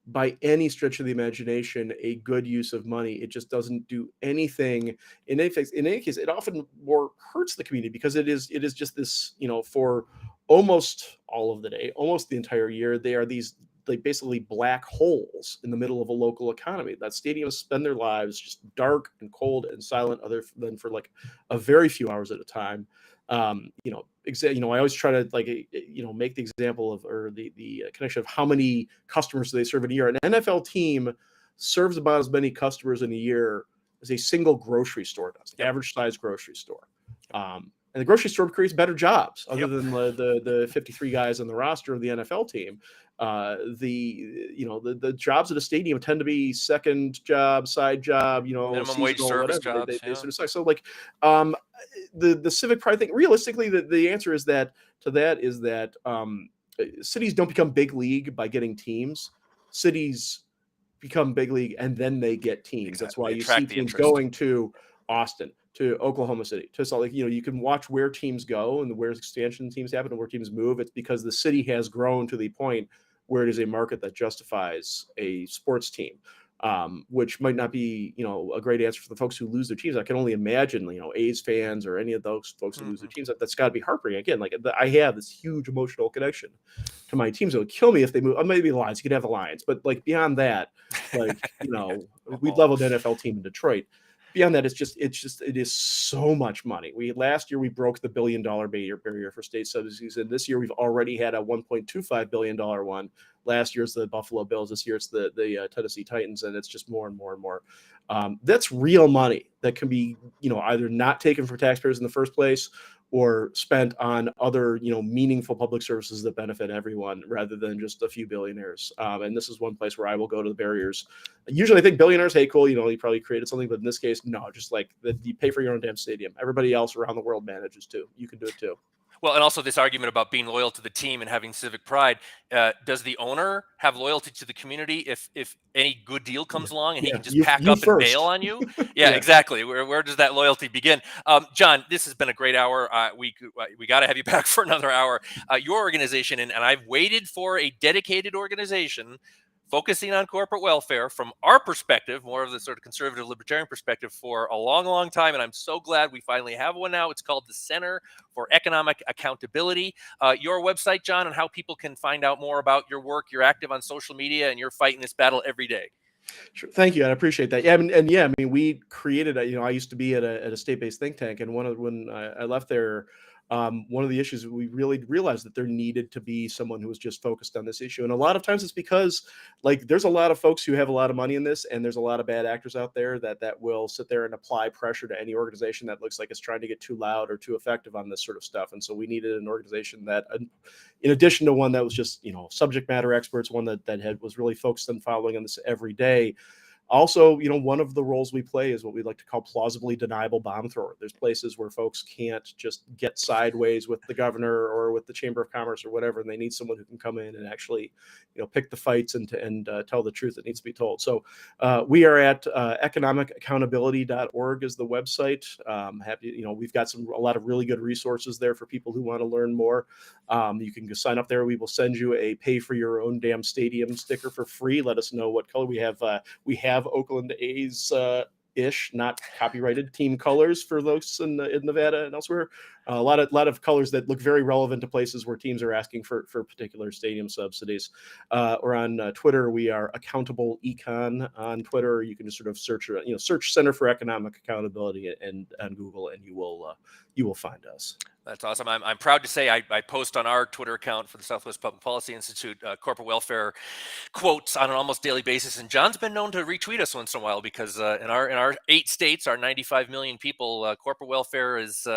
by any stretch of the imagination a good use of money. It just doesn't do anything. In any case, it often more hurts the community because it is just this, for almost all of the day, almost the entire year, they are these like basically black holes in the middle of a local economy. That stadiums spend their lives just dark and cold and silent, other than for like a very few hours at a time. I always try to make the example of, or the connection of how many customers they serve in a year. An NFL team serves about as many customers in a year as a single grocery store does, average size grocery store. And the grocery store creates better jobs other than the 53 guys on the roster of the NFL team. The jobs at a stadium tend to be second job, side job, minimum wage service jobs. They sort of suck. So like the civic pride thing, realistically, the answer is that cities don't become big league by getting teams. Cities become big league and then they get teams. Exactly. That's why you see teams going to Austin, to Oklahoma City, to Salt Lake. You can watch where teams go and where expansion teams happen and where teams move. It's because the city has grown to the point where it is a market that justifies a sports team, which might not be, a great answer for the folks who lose their teams. I can only imagine, A's fans or any of those folks who lose their teams. That's got to be heartbreaking. Again, like I have this huge emotional connection to my teams. It would kill me if they move. Maybe the Lions. You could have the Lions, but like beyond that, we'd level an NFL team in Detroit. Beyond that, it is so much money. Last year we broke the $1 billion barrier for state subsidies, and this year we've already had a $1.25 billion one. Last year's the Buffalo Bills. This year it's the Tennessee Titans, and it's just more and more and more. That's real money that can be either not taken from taxpayers in the first place or spent on other meaningful public services that benefit everyone rather than just a few billionaires. And this is one place where I will go to the barriers. Usually I think billionaires, hey, cool, you probably created something, but in this case, no, just like you pay for your own damn stadium. Everybody else around the world manages too. You can do it too. Well, and also this argument about being loyal to the team and having civic pride. Does the owner have loyalty to the community if any good deal comes along and he can just pack up and bail on you? Yeah, exactly. Where does that loyalty begin? John, this has been a great hour. We got to have you back for another hour. Your organization, and I've waited for a dedicated organization focusing on corporate welfare from our perspective, more of the sort of conservative libertarian perspective, for a long, long time. And I'm so glad we finally have one now. It's called the Center for Economic Accountability. Your website, John, and how people can find out more about your work. You're active on social media and you're fighting this battle every day. Sure. Thank you. I appreciate that. Yeah. We created I used to be at a state-based think tank. And when I left there, one of the issues we really realized that there needed to be someone who was just focused on this issue. And a lot of times it's because there's a lot of folks who have a lot of money in this, and there's a lot of bad actors out there that will sit there and apply pressure to any organization that looks like it's trying to get too loud or too effective on this sort of stuff. And so we needed an organization that, in addition to one that was just, subject matter experts, one that was really focused on following on this every day. Also, one of the roles we play is what we like to call plausibly deniable bomb thrower. There's places where folks can't just get sideways with the governor or with the Chamber of Commerce or whatever, and they need someone who can come in and actually, pick the fights and tell the truth that needs to be told. So we are at economicaccountability.org is the website. We've got a lot of really good resources there for people who want to learn more. You can go sign up there. We will send you a pay for your own damn stadium sticker for free. Let us know what color we have. We have Oakland A's ish, not copyrighted team colors for those in Nevada and elsewhere. A lot of colors that look very relevant to places where teams are asking for particular stadium subsidies. Or on Twitter, we are Accountable Econ on Twitter. You can just sort of search Center for Economic Accountability and on Google, and you will find us. That's awesome. I'm proud to say I post on our Twitter account for the Southwest Public Policy Institute corporate welfare quotes on an almost daily basis, and John's been known to retweet us once in a while because in our 8 states, our 95 million people, corporate welfare is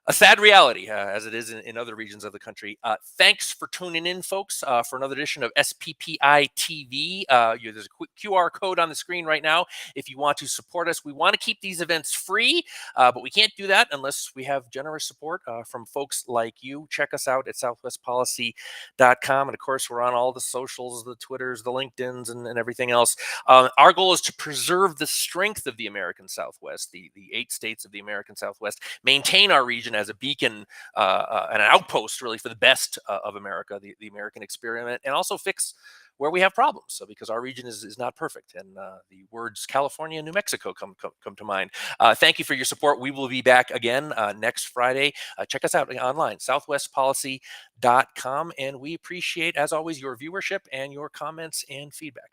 a sad reality, as it is in other regions of the country. Thanks for tuning in, folks, for another edition of SPPI-TV. There's a quick QR code on the screen right now if you want to support us. We want to keep these events free, but we can't do that unless we have generous support from folks like you. Check us out at southwestpolicy.com. And of course, we're on all the socials, the Twitters, the LinkedIns, and everything else. Our goal is to preserve the strength of the American Southwest, the 8 states of the American Southwest, maintain our region as a beacon and an outpost, really, for the best of America, the American experiment, and also fix where we have problems. So, because our region is not perfect, and the words California and New Mexico come to mind. Thank you for your support. We will be back again next Friday. Check us out online, southwestpolicy.com, and we appreciate, as always, your viewership and your comments and feedback.